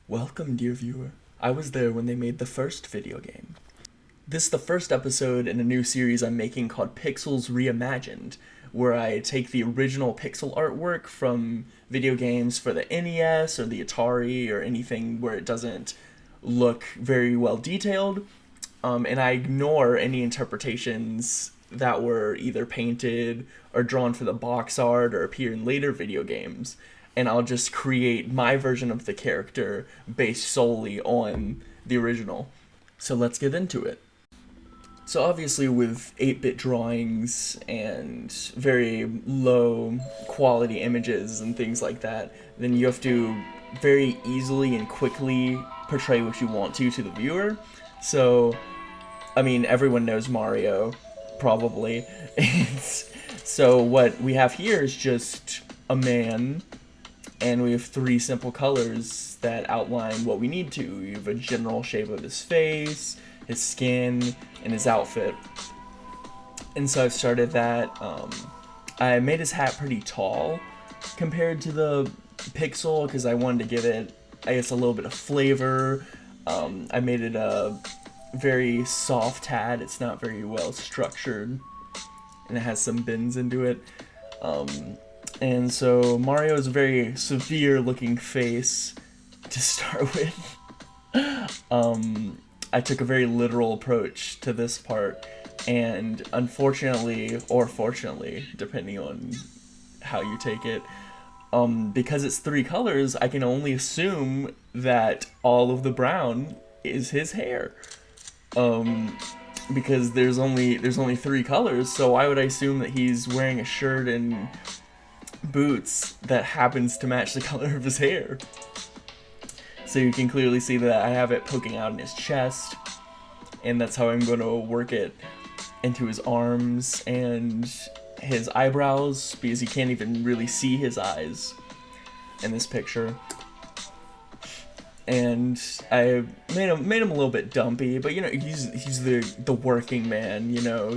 Welcome, dear viewer. I was there when they made the first video game. This is the first episode in a new series I'm making called Pixels Reimagined, where I take the original pixel artwork from video games for the NES or the Atari or anything where it doesn't look very well detailed, and I ignore any interpretations that were either painted or drawn for the box art or appear in later video games, and I'll just create my version of the character based solely on the original. So let's get into it. So obviously with 8-bit drawings and very low quality images and things like that, then you have to very easily and quickly portray what you want to the viewer. So, I mean, everyone knows Mario, probably. So what we have here is just a man, and we have three simple colors that outline what we need to. You have a general shape of his face, his skin, and his outfit. And so I've started that. I made his hat pretty tall compared to the Pixel because I wanted to give it, I guess, a little bit of flavor. I made it a very soft hat. It's not very well structured, and it has some bends into it. And so Mario is a very severe looking face to start with. I took a very literal approach to this part, and unfortunately, or fortunately, depending on how you take it, because it's three colors, I can only assume that all of the brown is his hair. Because there's only three colors, so why would I assume that he's wearing a shirt and boots that happens to match the color of his hair? So you can clearly see that I have it poking out in his chest, and that's how I'm going to work it into his arms and his eyebrows, because you can't even really see his eyes in this picture. And I made him a little bit dumpy, but you know, he's the working man, you know.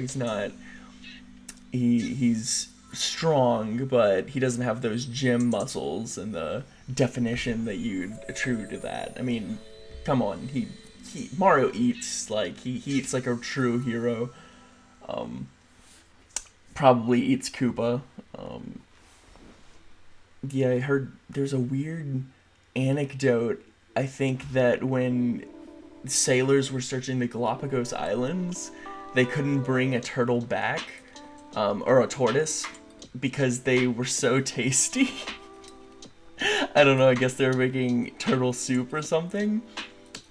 He's strong, but he doesn't have those gym muscles and the definition that you'd attribute to that. I mean, come on, Mario eats like he eats like a true hero. Probably eats Koopa. Yeah, I heard there's a weird anecdote. I think that when sailors were searching the Galapagos Islands, they couldn't bring a turtle back, or a tortoise, because they were so tasty. I don't know, I guess they were making turtle soup or something.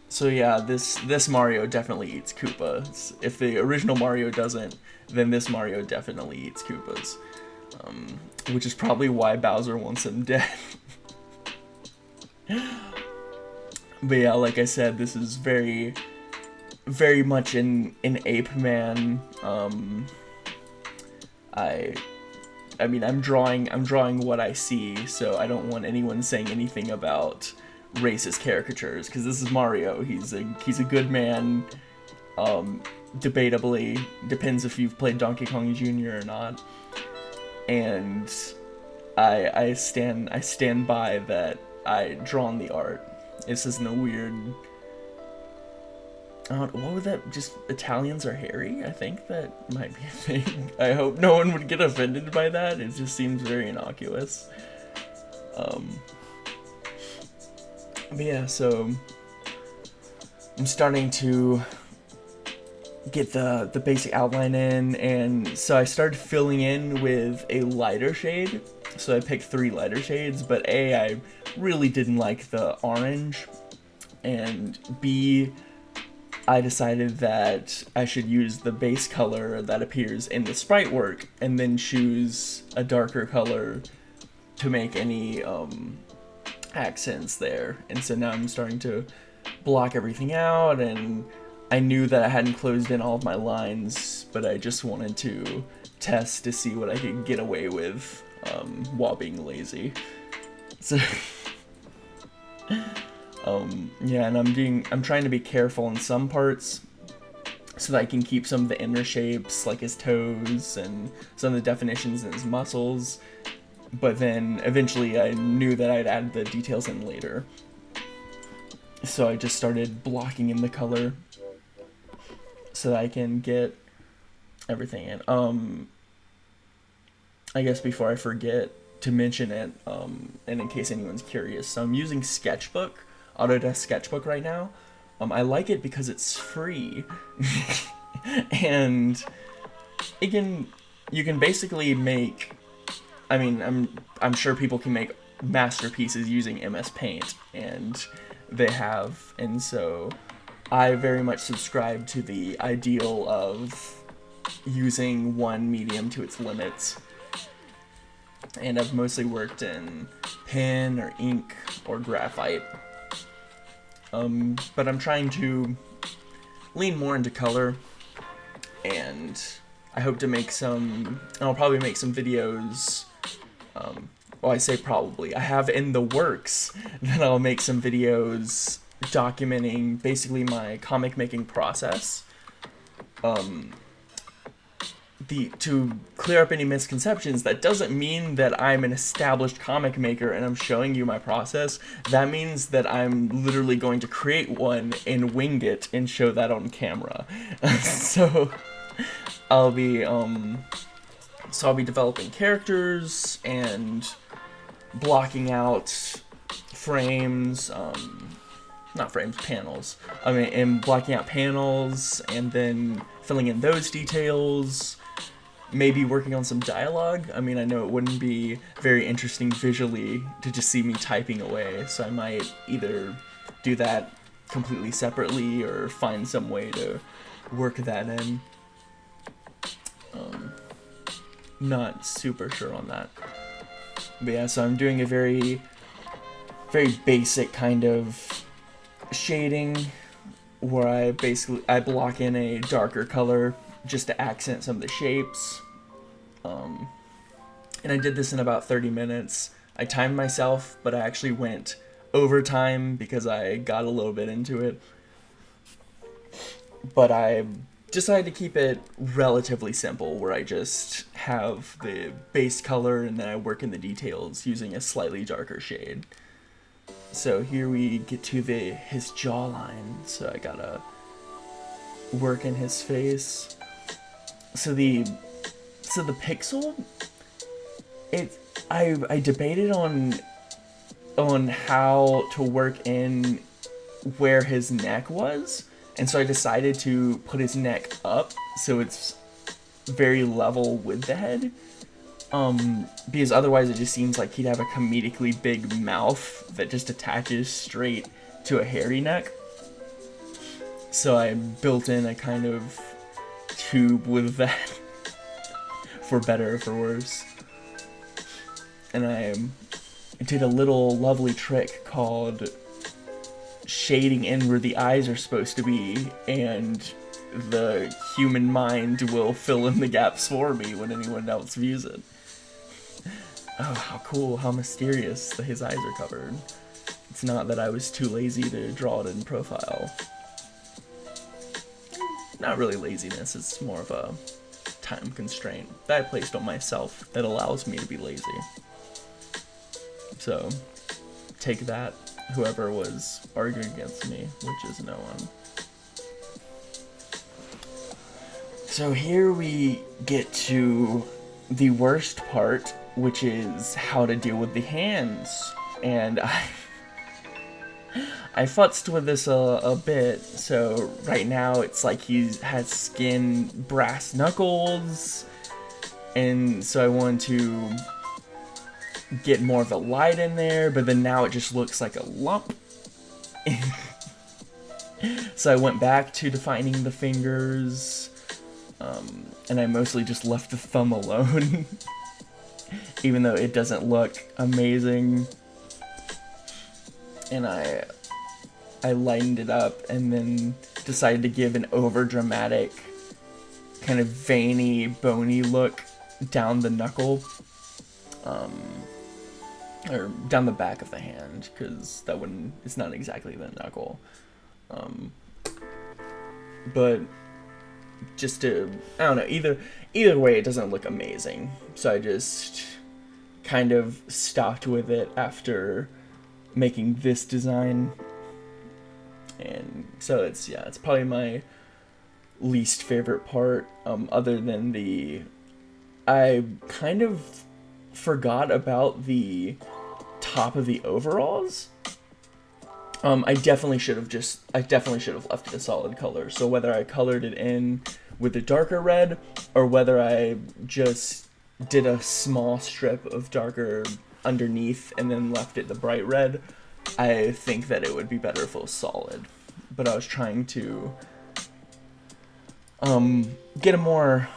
So yeah, this Mario definitely eats Koopas. If the original Mario doesn't, then this Mario definitely eats Koopas. Which is probably why Bowser wants him dead. But yeah, like I said, this is very, very much an ape man. I mean, I'm drawing what I see, so I don't want anyone saying anything about racist caricatures, because this is Mario. He's a good man. Debatably, depends if you've played Donkey Kong Jr. or not. And I stand by that. I drawn the art. This isn't a weird. What was that? Just Italians are hairy? I think that might be a thing. I hope no one would get offended by that. It just seems very innocuous. But yeah, so I'm starting to get the basic outline in, and so I started filling in with a lighter shade. So I picked 3 lighter shades, but A, I really didn't like the orange, and B, I decided that I should use the base color that appears in the sprite work, and then choose a darker color to make any accents there. And so now I'm starting to block everything out, and I knew that I hadn't closed in all of my lines, but I just wanted to test to see what I could get away with while being lazy. So yeah, and I'm trying to be careful in some parts so that I can keep some of the inner shapes, like his toes and some of the definitions in his muscles, but then eventually I knew that I'd add the details in later. So I just started blocking in the color so that I can get everything in. I guess before I forget to mention it, and in case anyone's curious, so I'm using Sketchbook, Autodesk Sketchbook right now. I like it because it's free, and it can, you can basically make, I mean, I'm sure people can make masterpieces using MS Paint, and they have, and so I very much subscribe to the ideal of using one medium to its limits. And I've mostly worked in pen or ink or graphite. But I'm trying to lean more into color, and I hope to make some, I'll probably make some videos, well, I say probably, I have in the works that I'll make some videos documenting basically my comic making process. To clear up any misconceptions, that doesn't mean that I'm an established comic maker and I'm showing you my process. That means that I'm literally going to create one and wing it and show that on camera. So I'll be developing characters and blocking out frames, not frames, panels. I mean, and blocking out panels and then filling in those details. Maybe working on some dialogue. I mean, I know it wouldn't be very interesting visually to just see me typing away, so I might either do that completely separately or find some way to work that in. Not super sure on that. But yeah, so I'm doing a very, very basic kind of shading where I block in a darker color just to accent some of the shapes. And I did this in about 30 minutes. I timed myself, but I actually went overtime because I got a little bit into it. But I decided to keep it relatively simple, where I just have the base color and then I work in the details using a slightly darker shade. So here we get to his jawline, so I gotta work in his face. So the pixel, I debated on how to work in where his neck was, and so I decided to put his neck up so it's very level with the head. Because otherwise it just seems like he'd have a comedically big mouth that just attaches straight to a hairy neck. So I built in a kind of tube with that, for better or for worse. And I did a little lovely trick called shading in where the eyes are supposed to be, and the human mind will fill in the gaps for me when anyone else views it. Oh, how cool, how mysterious that his eyes are covered. It's not that I was too lazy to draw it in profile. Not really laziness, it's more of a time constraint that I placed on myself that allows me to be lazy. So, take that, whoever was arguing against me, which is no one. So here we get to the worst part, which is how to deal with the hands. And I futzed with this a bit, so right now it's like he has skin brass knuckles, and so I wanted to get more of the light in there, but then now it just looks like a lump. So I went back to defining the fingers, and I mostly just left the thumb alone, even though it doesn't look amazing. And I lightened it up and then decided to give an over-dramatic, kind of veiny, bony look down the knuckle, or down the back of the hand, because that wouldn't, it's not exactly the knuckle. But just to, I don't know, either way it doesn't look amazing. So I just kind of stopped with it after making this design. And so it's probably my least favorite part, other than I kind of forgot about the top of the overalls. I definitely should have left it a solid color. So whether I colored it in with a darker red, or whether I just did a small strip of darker underneath and then left it the bright red, I think that it would be better if it was solid. But I was trying to get a more,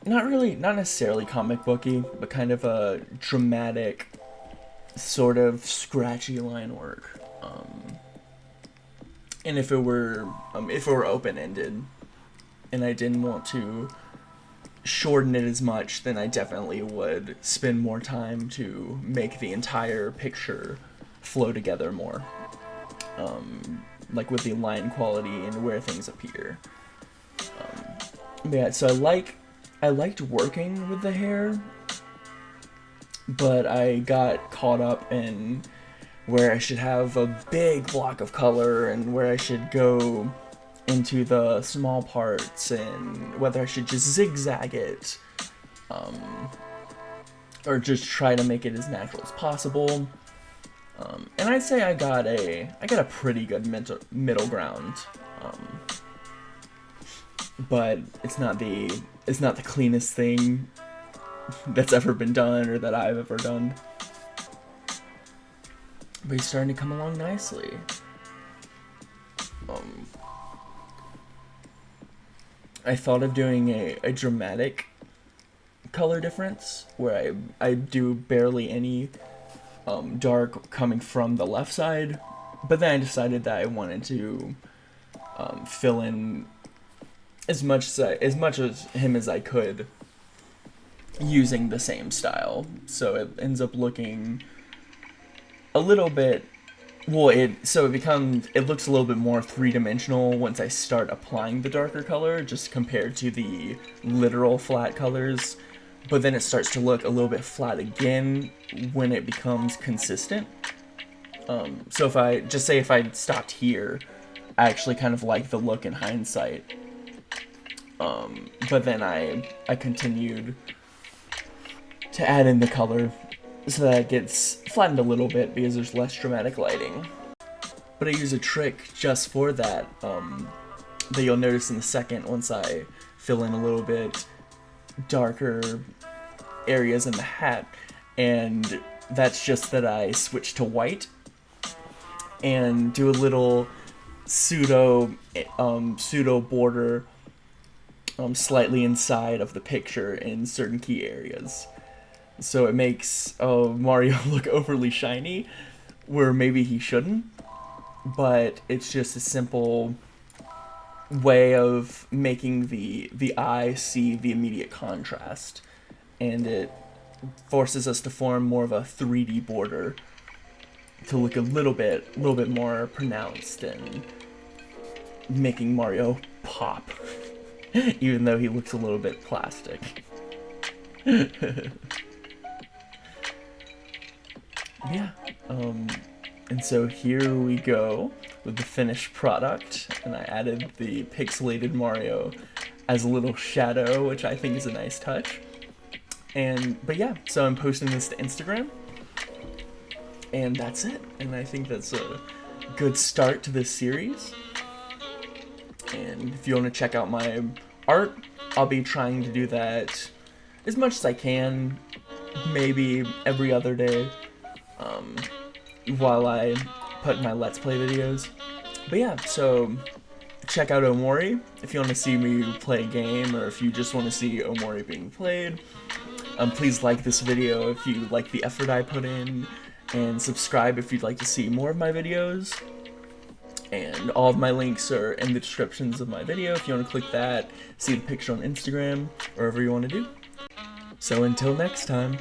not necessarily comic booky, but kind of a dramatic, sort of scratchy line work. And if it were open-ended, and I didn't want to shorten it as much, then I definitely would spend more time to make the entire picture flow together more, like with the line quality and where things appear. Yeah, so I liked working with the hair, but I got caught up in where I should have a big block of color and where I should go into the small parts and whether I should just zigzag it, or just try to make it as natural as possible. And I'd say I got a pretty good middle ground, but it's not the cleanest thing that's ever been done or that I've ever done. But he's starting to come along nicely. I thought of doing a dramatic color difference where I do barely any dark coming from the left side, but then I decided that I wanted to fill in as much as him as I could using the same style, so it ends up looking a little bit, well, it looks a little bit more three-dimensional once I start applying the darker color, just compared to the literal flat colors, but then it starts to look a little bit flat again when it becomes consistent. So if I stopped here, I actually kind of like the look in hindsight, but then I continued to add in the color so that it gets flattened a little bit because there's less dramatic lighting. But I use a trick just for that, that you'll notice in a second once I fill in a little bit darker areas in the hat, and that's just that I switch to white and do a little pseudo border slightly inside of the picture in certain key areas. So it makes Mario look overly shiny, where maybe he shouldn't, but it's just a simple way of making the eye see the immediate contrast, and it forces us to form more of a 3D border to look a little bit more pronounced and making Mario pop, even though he looks a little bit plastic. Yeah, and so here we go with the finished product, and I added the pixelated Mario as a little shadow, which I think is a nice touch. But yeah, so I'm posting this to Instagram, and that's it, and I think that's a good start to this series. And if you want to check out my art, I'll be trying to do that as much as I can, maybe every other day, while I put my Let's Play videos. But yeah, so check out Omori if you want to see me play a game, or if you just want to see Omori being played. Please like this video if you like the effort I put in, and subscribe if you'd like to see more of my videos. And all of my links are in the descriptions of my video if you want to click that, see the picture on Instagram, or whatever you want to do. So until next time.